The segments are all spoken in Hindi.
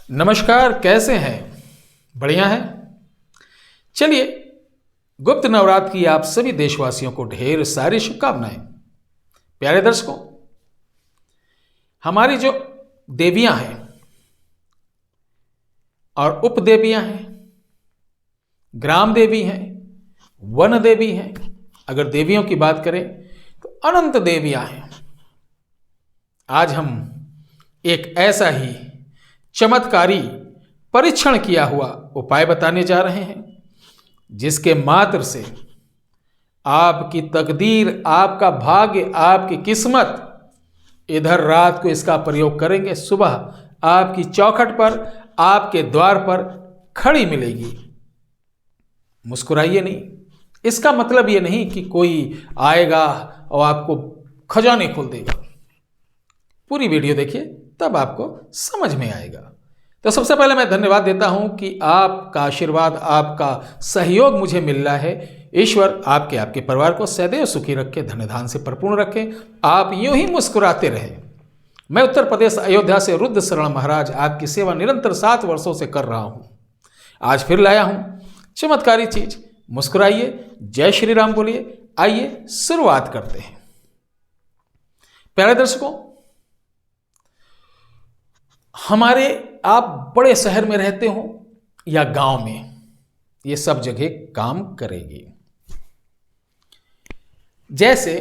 नमस्कार, कैसे हैं? बढ़िया हैं? चलिए, गुप्त नवरात्र की आप सभी देशवासियों को ढेर सारी शुभकामनाएं। प्यारे दर्शकों, हमारी जो देवियां हैं और उपदेवियां हैं, ग्राम देवी हैं, वन देवी हैं, अगर देवियों की बात करें तो अनंत देवियां हैं। आज हम एक ऐसा ही चमत्कारी परीक्षण किया हुआ उपाय बताने जा रहे हैं जिसके मात्र से आपकी तकदीर, आपका भाग्य, आपकी किस्मत इधर रात को इसका प्रयोग करेंगे, सुबह आपकी चौखट पर, आपके द्वार पर खड़ी मिलेगी। मुस्कुराइए नहीं। इसका मतलब ये नहीं कि कोई आएगा और आपको खजाने खोल देगा। पूरी वीडियो देखिए, तब आपको समझ में आएगा। तो सबसे पहले मैं धन्यवाद देता हूं कि आपका आशीर्वाद, आपका सहयोग मुझे मिल रहा है। ईश्वर आपके परिवार को सदैव सुखी रखे, धन धान से परिपूर्ण रखे। आप यूं ही मुस्कुराते रहें। मैं उत्तर प्रदेश अयोध्या से रुद्र शरण महाराज आपकी सेवा निरंतर 7 वर्षों से कर रहा हूं। आज फिर लाया हूं चमत्कारी चीज। मुस्कुराइए, जय श्री राम बोलिए। आइए शुरुआत करते हैं। प्यारे दर्शकों, हमारे आप बड़े शहर में रहते हो या गांव में, ये सब जगह काम करेगी। जैसे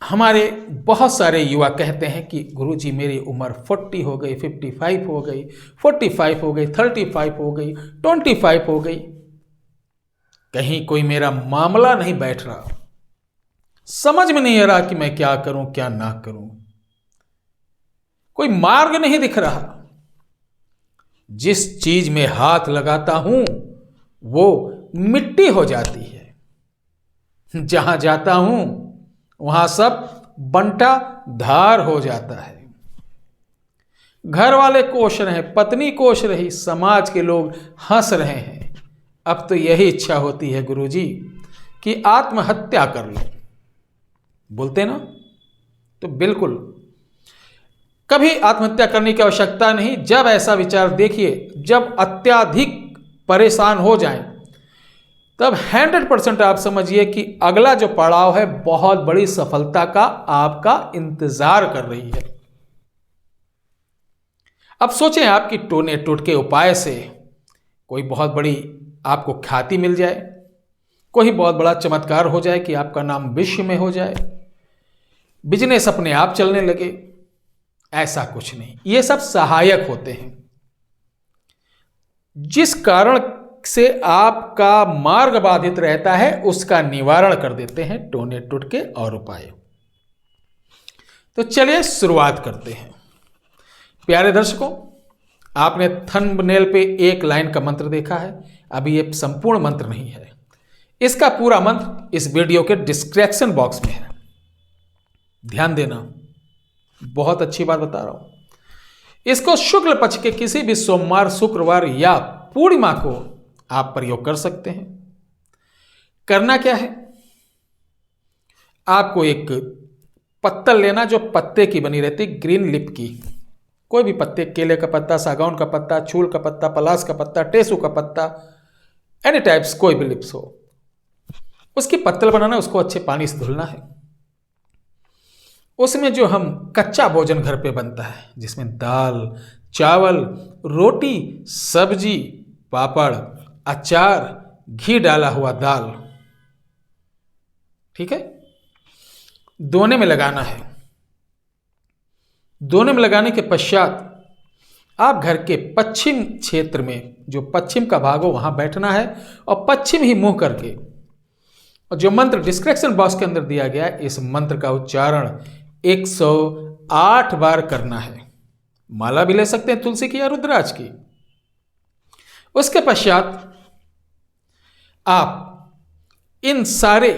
हमारे बहुत सारे युवा कहते हैं कि गुरुजी मेरी उम्र 40 हो गई, 55 हो गई, 45 हो गई, 35 हो गई, 25 हो गई, कहीं कोई मेरा मामला नहीं बैठ रहा, समझ में नहीं आ रहा कि मैं क्या करूं क्या ना करूं, कोई मार्ग नहीं दिख रहा। जिस चीज में हाथ लगाता हूं वो मिट्टी हो जाती है। जहां जाता हूं वहां सब बंटा धार हो जाता है। घर वाले कोस रहे, पत्नी कोस रही, समाज के लोग हंस रहे हैं। अब तो यही इच्छा होती है गुरुजी कि आत्महत्या कर लो। बोलते ना? तो बिल्कुल कभी आत्महत्या करने की आवश्यकता नहीं। जब ऐसा विचार देखिए, जब अत्यधिक परेशान हो जाएं, तब 100% आप समझिए कि अगला जो पड़ाव है बहुत बड़ी सफलता का आपका इंतजार कर रही है। अब सोचें आपकी टोने टुटके उपाय से कोई बहुत बड़ी आपको ख्याति मिल जाए, कोई बहुत बड़ा चमत्कार हो जाए कि आपका नाम विश्व में हो जाए, बिजनेस अपने आप चलने लगे। ऐसा कुछ नहीं, ये सब सहायक होते हैं। जिस कारण से आपका मार्ग बाधित रहता है उसका निवारण कर देते हैं टोने टुटके और उपाय। तो चलिए शुरुआत करते हैं। प्यारे दर्शकों, आपने थंबनेल पे एक लाइन का मंत्र देखा है। अभी ये संपूर्ण मंत्र नहीं है, इसका पूरा मंत्र इस वीडियो के डिस्क्रिप्शन बॉक्स में है। ध्यान देना, बहुत अच्छी बात बता रहा हूं। इसको शुक्ल पक्ष के किसी भी सोमवार, शुक्रवार या पूर्णिमा को आप प्रयोग कर सकते हैं। करना क्या है, आपको एक पत्तल लेना जो पत्ते की बनी रहती, ग्रीन लिप की, कोई भी पत्ते, केले का पत्ता, सागौन का पत्ता, चूल का पत्ता, पलास का पत्ता, टेसू का पत्ता, एनी टाइप्स, कोई भी लिप्स हो, उसकी पत्तल बनाना, उसको अच्छे पानी से धुलना है। उसमें जो हम कच्चा भोजन घर पे बनता है, जिसमें दाल, चावल, रोटी, सब्जी, पापड़, अचार, घी डाला हुआ दाल, ठीक है, दोने में लगाना है। दोने में लगाने के पश्चात आप घर के पश्चिम क्षेत्र में, जो पश्चिम का भाग हो, वहां बैठना है और पश्चिम ही मुंह करके, और जो मंत्र डिस्क्रिप्शन बॉक्स के अंदर दिया गया है, इस मंत्र का उच्चारण 108 बार करना है। माला भी ले सकते हैं तुलसी की या रुद्राक्ष की। उसके पश्चात आप इन सारे,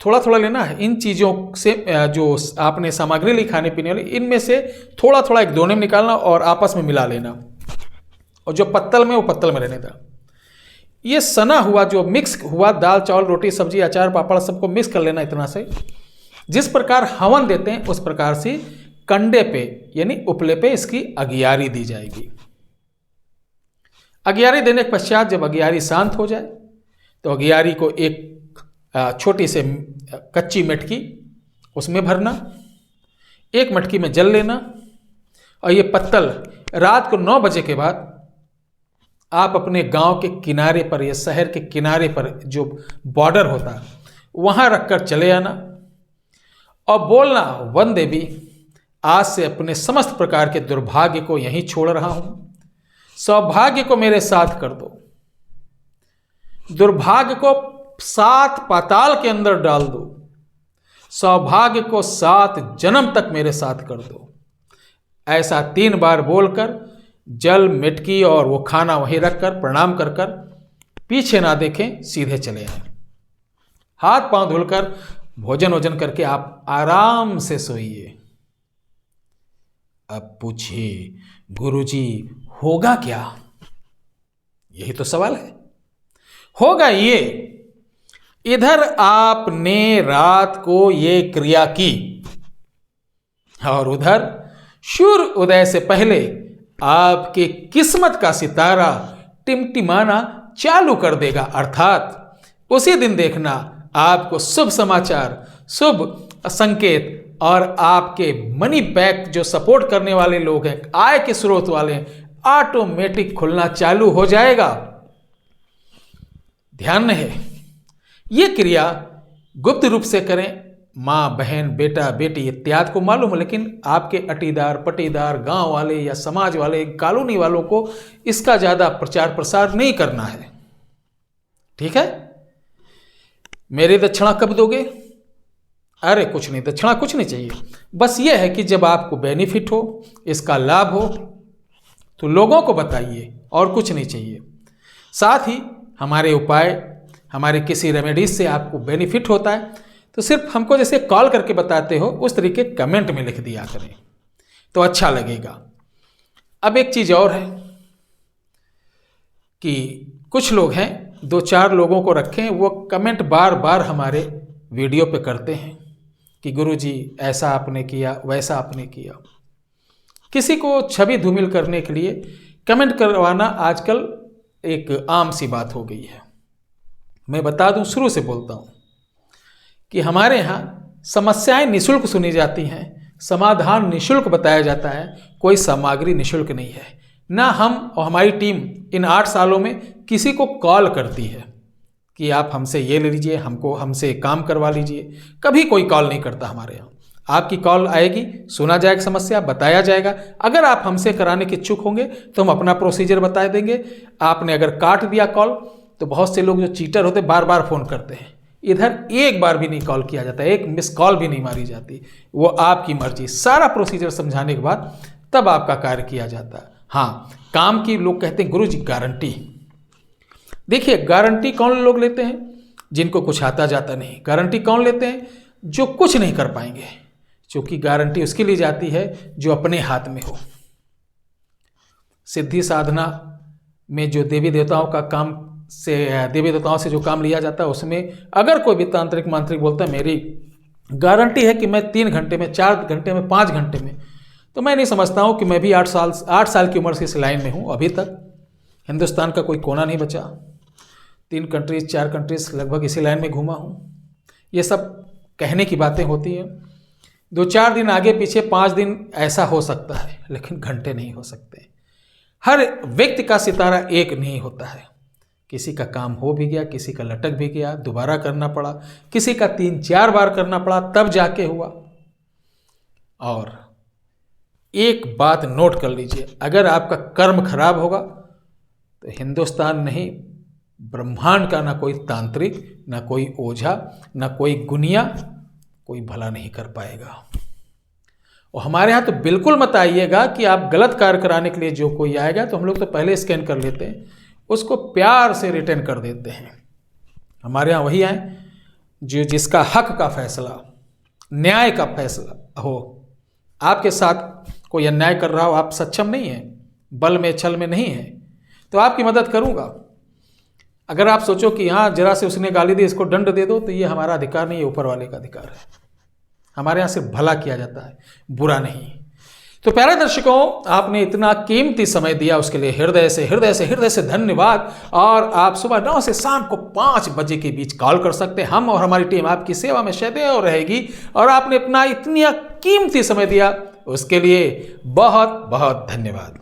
थोड़ा थोड़ा लेना है इन चीज़ों से, जो आपने सामग्री ली खाने पीने वाली, इनमें से थोड़ा थोड़ा एक दोने में निकालना और आपस में मिला लेना, और जो पत्तल में वो पत्तल में रहने देना। ये सना हुआ जो मिक्स हुआ दाल, चावल, रोटी, सब्जी, अचार, पापड़ सबको मिक्स कर लेना इतना से। जिस प्रकार हवन देते हैं उस प्रकार से कंडे पे यानी उपले पे इसकी अगियारी दी जाएगी। अगियारी देने के पश्चात जब अगियारी शांत हो जाए तो अगियारी को एक छोटी से कच्ची मटकी उसमें भरना, एक मटकी में जल लेना, और ये पत्तल रात को 9 बजे के बाद आप अपने गांव के किनारे पर या शहर के किनारे पर जो बॉर्डर होता है वहाँ रखकर चले आना और बोलना, वन देवी, आज से अपने समस्त प्रकार के दुर्भाग्य को यहीं छोड़ रहा हूँ, सौभाग्य को मेरे साथ कर दो, दुर्भाग्य को 7 पाताल के अंदर डाल दो, सौभाग्य को 7 जन्म तक मेरे साथ कर दो। ऐसा 3 बार बोलकर जल, मिटकी और वो खाना वहीं रखकर प्रणाम कर कर पीछे ना देखें, सीधे चले आए। हाथ पांव धुलकर भोजन वोजन करके आप आराम से सोइए। अब पूछिए गुरुजी होगा क्या? यही तो सवाल है। होगा ये, इधर आपने रात को ये क्रिया की और उधर सूर्य उदय से पहले आपके किस्मत का सितारा टिमटिमाना चालू कर देगा। अर्थात उसी दिन देखना आपको शुभ समाचार, शुभ संकेत और आपके मनी बैक जो सपोर्ट करने वाले लोग हैं, आय के स्रोत वाले हैं, ऑटोमेटिक खुलना चालू हो जाएगा। ध्यान रहे, ये क्रिया गुप्त रूप से करें। माँ, बहन, बेटा, बेटी इत्यादि को मालूम है, लेकिन आपके अटीदार, पटीदार, गांव वाले या समाज वाले, कॉलोनी वालों को इसका ज़्यादा प्रचार प्रसार नहीं करना है। ठीक है? मेरी दक्षिणा कब दोगे? अरे कुछ नहीं, दक्षिणा कुछ नहीं चाहिए। बस ये है कि जब आपको बेनिफिट हो, इसका लाभ हो, तो लोगों को बताइए, और कुछ नहीं चाहिए। साथ ही हमारे उपाय, हमारे किसी रेमेडीज से आपको बेनिफिट होता है तो सिर्फ हमको जैसे कॉल करके बताते हो उस तरीके कमेंट में लिख दिया करें तो अच्छा लगेगा। अब एक चीज़ और है कि कुछ लोग हैं, 2-4 लोगों को रखें, वो कमेंट बार बार हमारे वीडियो पे करते हैं कि गुरुजी ऐसा आपने किया, वैसा आपने किया। किसी को छवि धूमिल करने के लिए कमेंट करवाना आजकल एक आम सी बात हो गई है। मैं बता दूं, शुरू से बोलता हूं कि हमारे यहाँ समस्याएं निःशुल्क सुनी जाती हैं, समाधान निःशुल्क बताया जाता है, कोई सामग्री निःशुल्क नहीं है। ना हम और हमारी टीम इन 8 सालों में किसी को कॉल करती है कि आप हमसे ये ले लीजिए, हमसे काम करवा लीजिए। कभी कोई कॉल नहीं करता हमारे यहाँ। आपकी कॉल आएगी, सुना जाएगा, समस्या बताया जाएगा। अगर आप हमसे कराने के इच्छुक होंगे तो हम अपना प्रोसीजर बता देंगे। आपने अगर काट दिया कॉल तो बहुत से लोग जो चीटर होते बार बार फ़ोन करते हैं, इधर एक बार भी नहीं कॉल किया जाता, एक मिस कॉल भी नहीं मारी जाती। वो आपकी मर्जी, सारा प्रोसीजर समझाने के बाद तब आपका कार्य किया जाता है। हाँ, काम की लोग कहते हैं गुरुजी गारंटी। देखिए, गारंटी कौन लोग लेते हैं? जिनको कुछ आता जाता नहीं। गारंटी कौन लेते हैं? जो कुछ नहीं कर पाएंगे, क्योंकि गारंटी उसके लिए जाती है जो अपने हाथ में हो। सिद्धि साधना में जो देवी देवताओं का काम से, देवी देवताओं से जो काम लिया जाता है, उसमें अगर कोई भी तांत्रिक मांत्रिक बोलता है मेरी गारंटी है कि मैं 3 घंटे में, 4 घंटे में, 5 घंटे में, तो मैं नहीं समझता हूँ कि मैं भी 8 साल की उम्र से इस लाइन में हूँ। अभी तक हिंदुस्तान का कोई कोना नहीं बचा। 3 कंट्रीज, 4 कंट्रीज लगभग इसी लाइन में घूमा हूँ। ये सब कहने की बातें होती हैं। 2-4 दिन आगे पीछे, 5 दिन ऐसा हो सकता है, लेकिन घंटे नहीं हो सकते। हर व्यक्ति का सितारा एक नहीं होता है। किसी का काम हो भी गया, किसी का लटक भी गया, दोबारा करना पड़ा, किसी का 3-4 बार करना पड़ा तब जाके हुआ। और एक बात नोट कर लीजिए, अगर आपका कर्म खराब होगा तो हिंदुस्तान नहीं, ब्रह्मांड का ना कोई तांत्रिक, ना कोई ओझा, ना कोई गुनिया कोई भला नहीं कर पाएगा। और हमारे यहाँ तो बिल्कुल मत आइएगा कि आप गलत कार्य कराने के लिए जो कोई आएगा तो हम लोग तो पहले स्कैन कर लेते हैं, उसको प्यार से रिटर्न कर देते हैं। हमारे यहाँ वही आए जो जिसका हक का फैसला, न्याय का फैसला हो। आपके साथ कोई अन्याय कर रहा हो, आप सक्षम नहीं हैं, बल में छल में नहीं है, तो आपकी मदद करूँगा। अगर आप सोचो कि हाँ जरा से उसने गाली दी, इसको दंड दे दो, तो ये हमारा अधिकार नहीं है, ऊपर वाले का अधिकार है। हमारे यहाँ सिर्फ भला किया जाता है, बुरा नहीं। तो प्यारे दर्शकों, आपने इतना कीमती समय दिया, उसके लिए हृदय से धन्यवाद। और आप सुबह 9 से शाम को 5 बजे के बीच कॉल कर सकते हैं। हम और हमारी टीम आपकी सेवा में सदैव रहेगी। और आपने अपना इतना कीमती समय दिया, उसके लिए बहुत बहुत धन्यवाद।